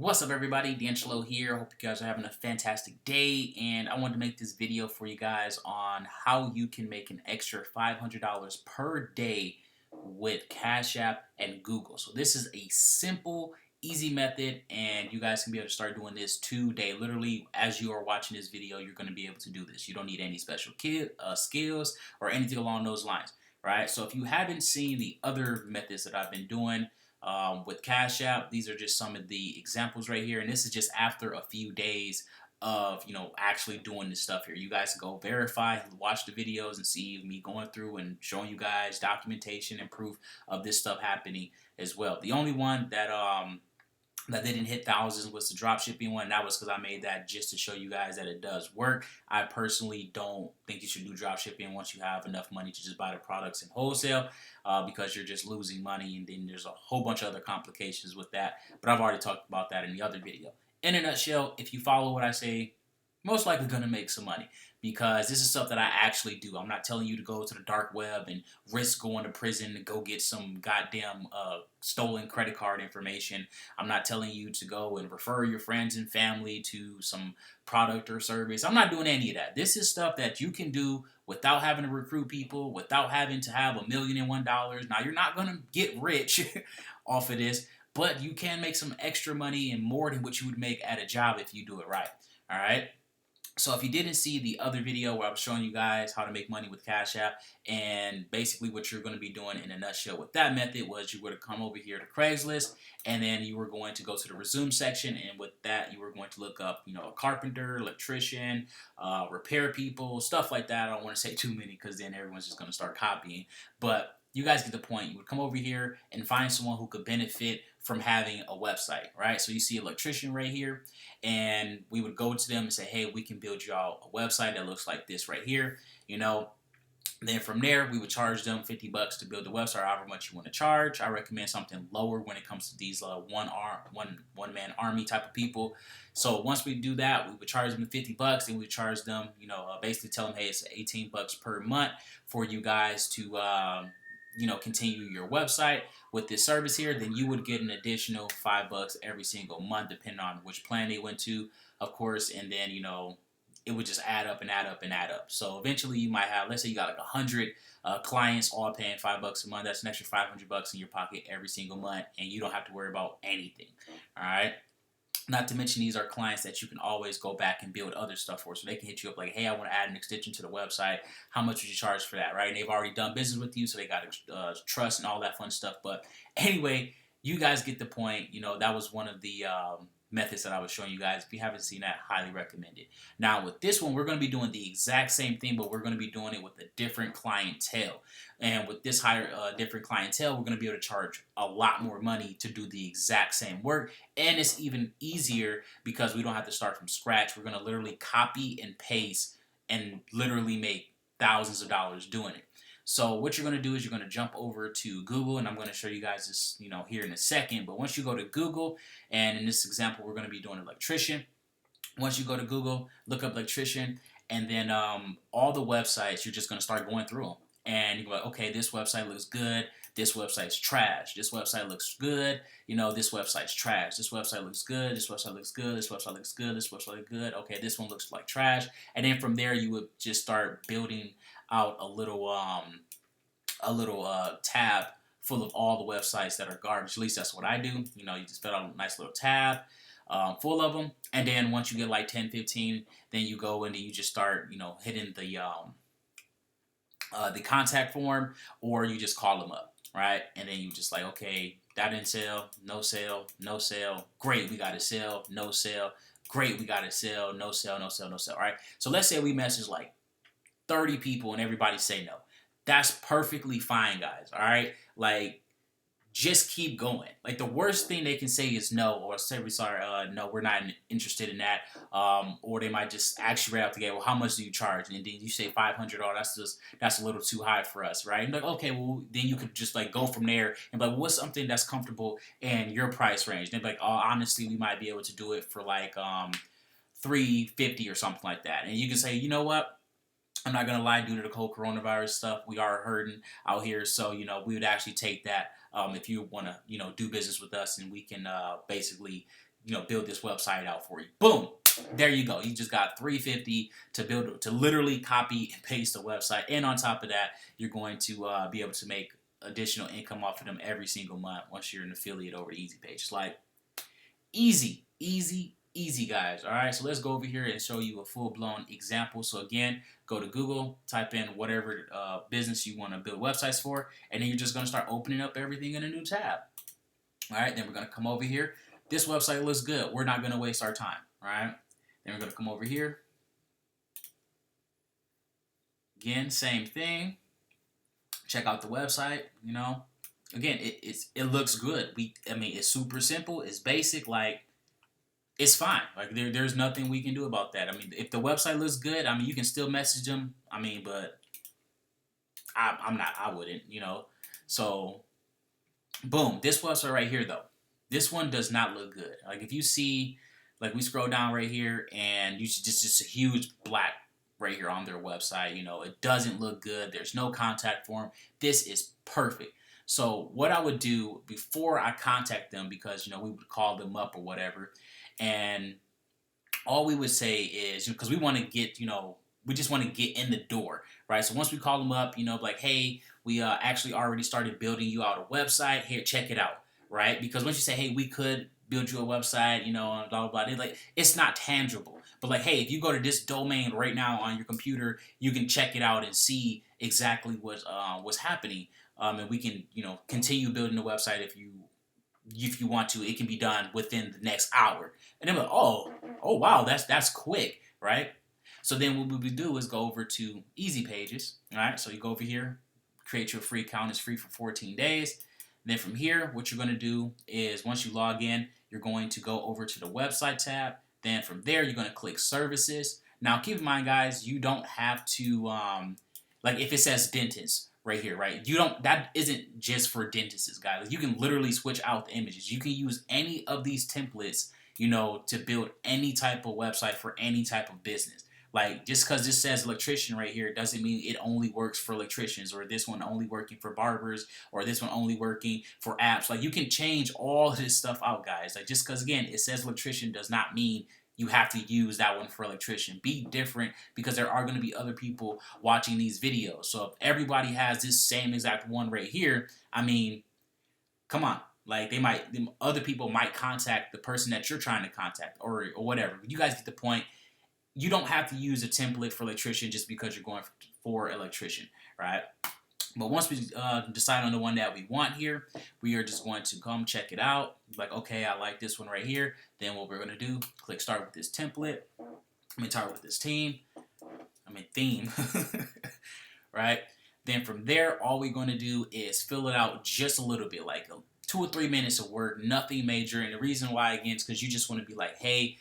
What's up, everybody? D'Angelo here. Hope you guys are having a fantastic day. And I wanted to make this video for you guys on how you can make an extra $500 per day with Cash App and Google. So this is a simple, easy method, and you guys can be able to start doing this today. Literally, as you are watching this video, you're going to be able to do this. You don't need any special skills or anything along those lines, right? So if you haven't seen the other methods that I've been doing, with Cash App, these are just some of the examples right here, and this is just after a few days of actually doing this stuff here. You guys can go verify, watch the videos, and see me going through and showing you guys documentation and proof of this stuff happening as well. The only one that didn't hit thousands was the drop shipping one. That was because I made that just to show you guys that it does work. I personally don't think you should do drop shipping once you have enough money to just buy the products in wholesale, because you're just losing money, and then there's a whole bunch of other complications with that. But I've already talked about that in the other video. In a nutshell, if you follow what I say, most likely going to make some money, because this is stuff that I actually do. I'm not telling you to go to the dark web and risk going to prison to go get some goddamn stolen credit card information. I'm not telling you to go and refer your friends and family to some product or service. I'm not doing any of that. This is stuff that you can do without having to recruit people, without having to have $1,000,001. Now, you're not going to get rich off of this, but you can make some extra money and more than what you would make at a job if you do it right. All right. So if you didn't see the other video where I was showing you guys how to make money with Cash App, and basically what you're going to be doing in a nutshell with that method was you were to come over here to Craigslist, and then you were going to go to the resume section, and with that you were going to look up, a carpenter, electrician, repair people, stuff like that. I don't want to say too many because then everyone's just going to start copying, but you guys get the point. You would come over here and find someone who could benefit from having a website, right? So you see electrician right here, and we would go to them and say, hey, we can build you out a website that looks like this right here, Then from there, we would charge them $50 to build the website, however much you want to charge. I recommend something lower when it comes to these one man army type of people. So once we do that, we would charge them $50, and we charge them, basically tell them, hey, it's $18 per month for you guys to continue your website with this service here. Then you would get an additional $5 every single month, depending on which plan they went to, of course. And then, it would just add up and add up and add up. So eventually you might have, let's say you got like 100 clients all paying $5 a month. That's an extra $500 in your pocket every single month, and you don't have to worry about anything. All right. Not to mention, these are clients that you can always go back and build other stuff for. So they can hit you up like, hey, I want to add an extension to the website. How much would you charge for that, right? And they've already done business with you, so they got trust and all that fun stuff. But anyway, you guys get the point. That was one of the methods that I was showing you guys. If you haven't seen that, highly recommend it. Now, with this one, we're going to be doing the exact same thing, but we're going to be doing it with a different clientele. And with this different clientele, we're going to be able to charge a lot more money to do the exact same work. And it's even easier because we don't have to start from scratch. We're going to literally copy and paste and literally make thousands of dollars doing it. So what you're going to do is you're going to jump over to Google, and I'm going to show you guys this, here in a second. But once you go to Google, and in this example, we're going to be doing electrician. Once you go to Google, look up electrician, and then all the websites, you're just going to start going through them. And you go, okay, this website looks good. This website's trash. This website looks good. This website's trash. This website looks good. This website looks good. This website looks good. This website looks good. Okay, this one looks like trash. And then from there, you would just start building out a little tab full of all the websites that are garbage. At least that's what I do. You just fill out a nice little tab full of them. And then once you get like 10, 15, then you go and you just start, hitting the contact form, or you just call them up, right? And then you just like, okay, that didn't sell, no sale, no sale. Great, we got a sale, no sale. Great, we got a sale, no sale, no sale, no sale. All right. So let's say we message like 30 people and everybody say no. That's perfectly fine, guys. All right. Like, just keep going. Like, the worst thing they can say is no, or say, no, we're not interested in that. Or they might just ask you right out the gate, well, how much do you charge? And then you say 500. Oh, that's a little too high for us, right? And like, okay, well, then you could just like go from there and be like, well, what's something that's comfortable in your price range? And they'd be like, oh, honestly, we might be able to do it for like $350 or something like that. And you can say, you know what? I'm not gonna lie, due to the whole coronavirus stuff, we are hurting out here. So, we would actually take that if you want to, do business with us, and we can basically build this website out for you. Boom. There you go. You just got $350 to literally copy and paste the website. And on top of that, you're going to be able to make additional income off of them every single month once you're an affiliate over to EasyPage. It's like easy, easy, easy, guys. All right, so let's go over here and show you a full-blown example. So again, go to Google, type in whatever business you want to build websites for, and then you're just going to start opening up everything in a new tab. All right, then we're going to come over here. This website looks good. We're not going to waste our time. All right, then we're going to come over here. Again, same thing. Check out the website. Again, it looks good. I mean, it's super simple. It's basic. Like, it's fine. Like, there's nothing we can do about that. I mean, if the website looks good, I mean, you can still message them. I mean, but I wouldn't. So, boom. This website right here, though. This one does not look good. Like, if you see, like, we scroll down right here, and you see just a huge black right here on their website. It doesn't look good. There's no contact form. This is perfect. So what I would do before I contact them, because we would call them up or whatever, and all we would say is, because we want to get, we just want to get in the door, right? So once we call them up, like, hey, we actually already started building you out a website. Here, check it out, right? Because once you say, hey, we could build you a website, and blah, blah, blah, it's not tangible. But like, hey, if you go to this domain right now on your computer, you can check it out and see exactly what's happening. And we can, continue building the website if you want to. It can be done within the next hour. And then we're like, oh wow, that's quick, right? So then what we would do is go over to EasyPages, all right? So you go over here, create your free account. It's free for 14 days. Then from here, what you're going to do is once you log in, you're going to go over to the website tab. Then from there, you're going to click services. Now, keep in mind, guys, you don't have to, like if it says dentist right here, right? That isn't just for dentists, guys. You can literally switch out the images. You can use any of these templates, to build any type of website for any type of business. Like, just because this says electrician right here doesn't mean it only works for electricians, or this one only working for barbers, or this one only working for apps. Like, you can change all this stuff out, guys. Like, just because, again, it says electrician does not mean you have to use that one for electrician. Be different, because there are going to be other people watching these videos. So if everybody has this same exact one right here, I mean, come on. Like, other people might contact the person that you're trying to contact, or whatever. You guys get the point. You don't have to use a template for electrician just because you're going for electrician, right? But once we decide on the one that we want here, we are just going to come check it out. Like, okay, I like this one right here. Then what we're going to do, click start with this template. Start with this theme, right? Then from there, all we're going to do is fill it out just a little bit, like 2 or 3 minutes of work, nothing major. And the reason why, again, is because you just want to be like, hey,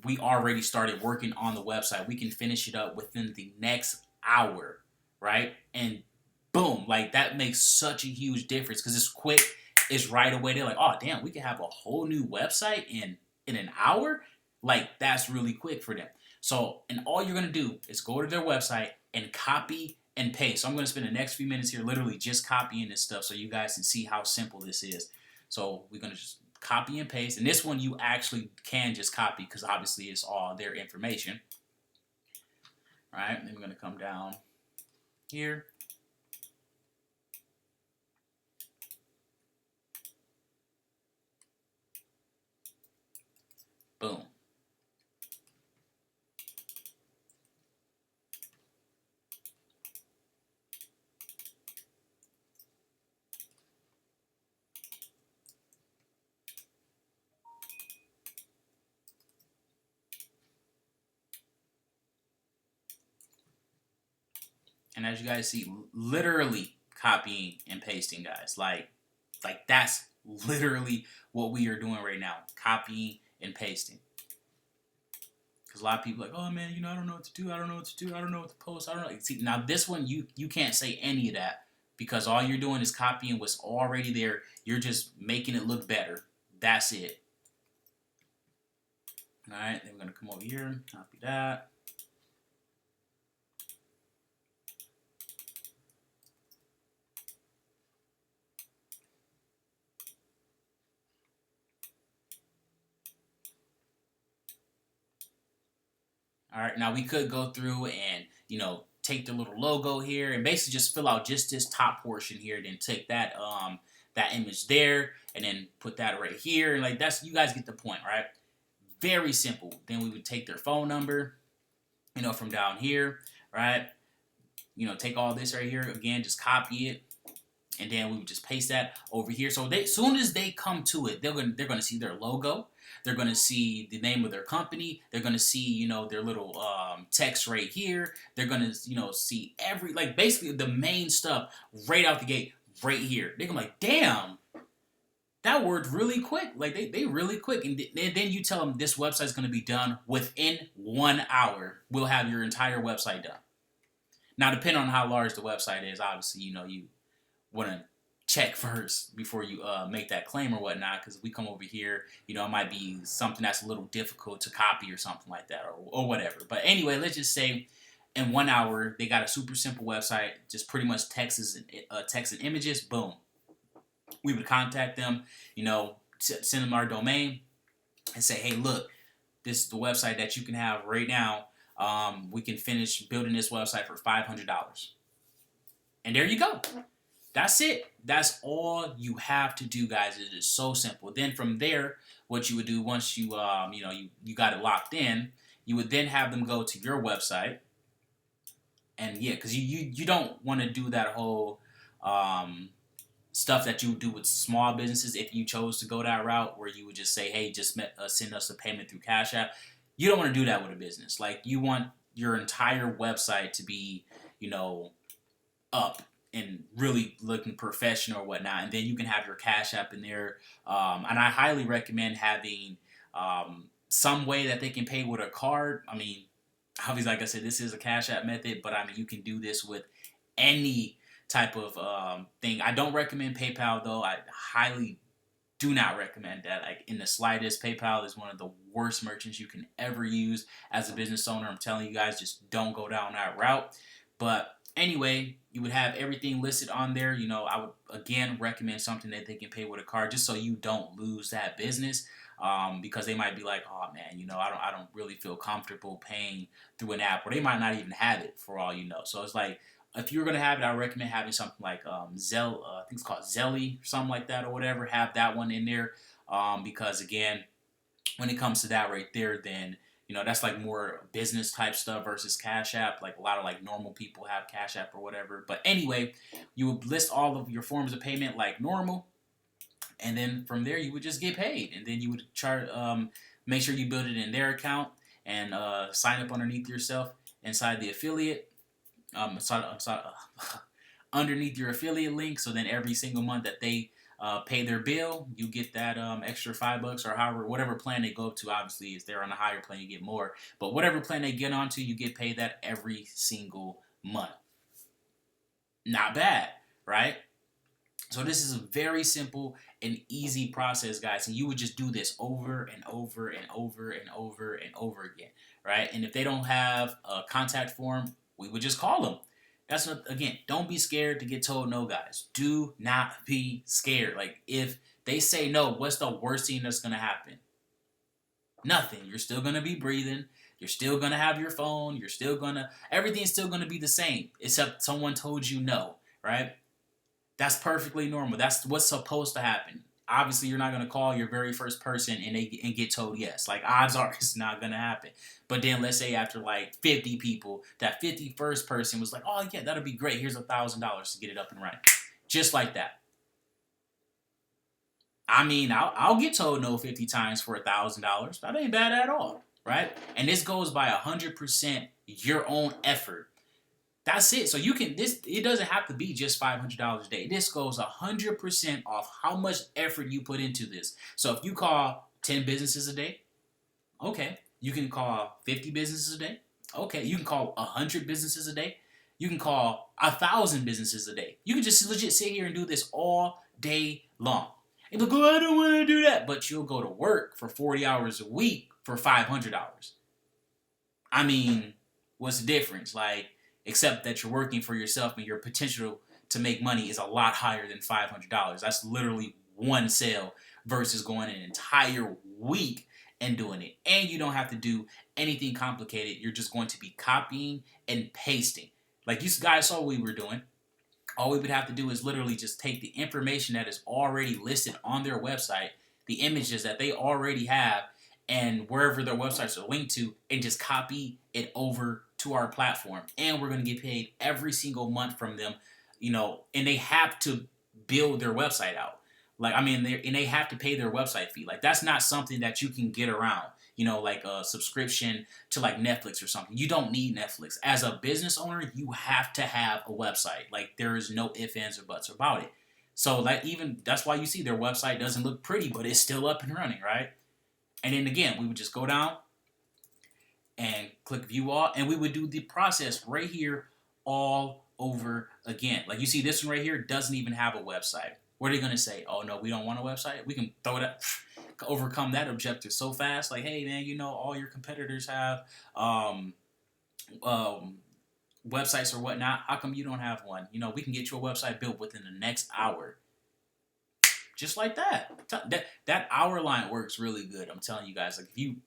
we already started working on the website. We can finish it up within the next hour, right? And boom, like, that makes such a huge difference, because it's quick, it's right away. They're like, oh, damn, we can have a whole new website in an hour? Like, that's really quick for them. So, and all you're going to do is go to their website and copy and paste. So I'm going to spend the next few minutes here literally just copying this stuff so you guys can see how simple this is. So we're going to just copy and paste. And this one you actually can just copy, because obviously it's all their information. All right, then we're going to come down here. Boom. And as you guys see, literally copying and pasting, guys. Like that's literally what we are doing right now. Copying and pasting. Because a lot of people are like, oh man, I don't know what to do. I don't know what to do. I don't know what to post. I don't know. See, now this one, you can't say any of that, because all you're doing is copying what's already there. You're just making it look better. That's it. All right, then we're going to come over here, copy that. All right, now we could go through and, take the little logo here and basically just fill out just this top portion here, then take that image there and then put that right here. Like, that's, you guys get the point, right? Very simple. Then we would take their phone number, from down here, right? Take all this right here again, just copy it, and then we would just paste that over here. So soon as they come to it, they're gonna see their logo. They're gonna see the name of their company. They're gonna see their little text right here. They're gonna see basically the main stuff right out the gate right here. They're gonna be like, damn, that worked really quick. Like they really quick. And then you tell them this website's gonna be done within 1 hour. We'll have your entire website done. Now, depending on how large the website is, obviously, you want to check first before you make that claim or whatnot, because if we come over here, it might be something that's a little difficult to copy or something like that, or whatever. But anyway, let's just say in 1 hour, they got a super simple website, just pretty much text and images, boom. We would contact them, send them our domain and say, hey, look, this is the website that you can have right now. We can finish building this website for $500. And there you go. That's it. That's all you have to do, guys. It is so simple. Then from there, what you would do once you you got it locked in, you would then have them go to your website. And yeah, because you don't want to do that whole stuff that you do with small businesses if you chose to go that route where you would just say, hey, just send us a payment through Cash App. You don't want to do that with a business. Like, you want your entire website to be, up and really looking professional or whatnot. And then you can have your Cash App in there. And I highly recommend having some way that they can pay with a card. I mean, obviously, like I said, this is a Cash App method, but I mean, you can do this with any type of thing. I don't recommend PayPal, though. I highly do not recommend that, like, in the slightest. PayPal is one of the worst merchants you can ever use as a business owner. I'm telling you guys, just don't go down that route. But anyway, you would have everything listed on there. I would again recommend something that they can pay with a card, just so you don't lose that business. Because they might be like, oh man, I don't really feel comfortable paying through an app, or they might not even have it for all you know. So it's like, if you're gonna have it, I recommend having something like I think it's called Zelly or something like that, or whatever. Have that one in there, because again, when it comes to that right there, then that's like more business type stuff versus Cash App. Like, a lot of like normal people have Cash App or whatever. But anyway, you would list all of your forms of payment like normal, and then from there you would just get paid, and then you would make sure you build it in their account and sign up underneath yourself inside the affiliate. Underneath your affiliate link, so then every single month that they pay their bill, you get that extra $5 or however, whatever plan they go up to. Obviously, if they're on a higher plan, you get more. But whatever plan they get onto, you get paid that every single month. Not bad, right? So this is a very simple and easy process, guys. And you would just do this over and over and over and over and over again, right? And if they don't have a contact form, we would just call them. That's not, again, don't be scared to get told no, guys. Do not be scared. Like, if they say no, what's the worst thing that's going to happen? Nothing. You're still going to be breathing. You're still going to have your phone. Everything's still going to be the same, except someone told you no, right? That's perfectly normal. That's what's supposed to happen. Obviously, you're not going to call your very first person and get told yes. Like, odds are it's not going to happen. But then let's say after like 50 people, that 51st person was like, oh, yeah, that'll be great. Here's $1,000 to get it up and running. Just like that. I mean, I'll get told no 50 times for $1,000. That ain't bad at all, right? And this goes by 100% your own effort. That's it. So you can, it doesn't have to be just $500 a day. This goes 100% off how much effort you put into this. So if you call 10 businesses a day, okay. You can call 50 businesses a day. Okay. You can call 100 businesses a day. You can call 1,000 businesses a day. You can just legit sit here and do this all day long. And you'll go, I don't want to do that. But you'll go to work for 40 hours a week for $500. I mean, what's the difference? Like, except that you're working for yourself and your potential to make money is a lot higher than $500. That's literally one sale versus going an entire week and doing it. And you don't have to do anything complicated. You're just going to be copying and pasting. Like you guys saw what we were doing. All we would have to do is literally just take the information that is already listed on their website, the images that they already have, and wherever their websites are linked to, and just copy it over to our platform. And we're going to get paid every single month from them, and they have to build their website out. Like, I mean, they have to pay their website fee. Like, that's not something that you can get around, like a subscription to like Netflix or something. You don't need Netflix. As a business owner, you have to have a website. Like, there is no ifs, ands, or buts about it. So that's why you see their website doesn't look pretty, but it's still up and running, right? And then again, we would just go down and click view all, and we would do the process right here all over again. Like you see this one right here doesn't even have a website. What are they going to say? Oh, no, we don't want a website? We can throw that, overcome that objective so fast. Like, hey, man, all your competitors have websites or whatnot. How come you don't have one? We can get you a website built within the next hour. Just like that. That hour line works really good. I'm telling you guys, like, if you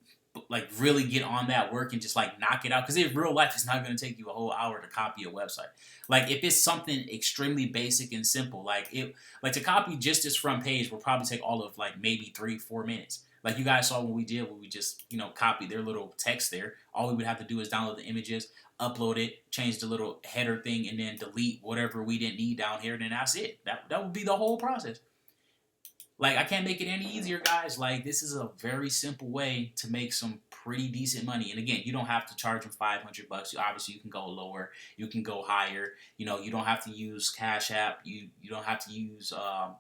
really get on that work and just like knock it out, because in real life it's not going to take you a whole hour to copy a website. Like, if it's something extremely basic and simple, like to copy just this front page will probably take all of like maybe 3-4 minutes. Like you guys saw when we just copied their little text there. All we would have to do is download the images, upload it, change the little header thing, and then delete whatever we didn't need down here, and then that's it. That would be the whole process. Like, I can't make it any easier, guys. Like, this is a very simple way to make some pretty decent money. And again, you don't have to charge them $500. Obviously, you can go lower. You can go higher. You don't have to use Cash App. You don't have to use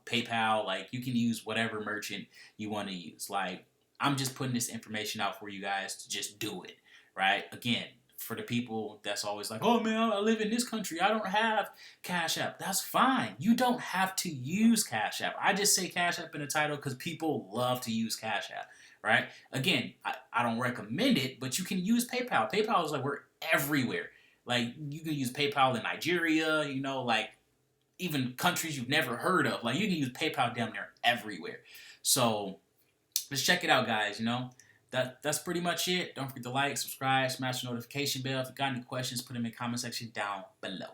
PayPal. Like, you can use whatever merchant you want to use. Like, I'm just putting this information out for you guys to just do it, right? Again, for the people that's always like, oh man, I live in this country, I don't have Cash App. That's fine. You don't have to use Cash App. I just say Cash App in the title because people love to use Cash App, right? Again, I don't recommend it, but you can use PayPal. PayPal is like, we're everywhere. Like, you can use PayPal in Nigeria, like even countries you've never heard of. Like, you can use PayPal down there everywhere. So let's check it out, guys. That's pretty much it. Don't forget to like, subscribe, smash the notification bell. If you got any questions, put them in the comment section down below.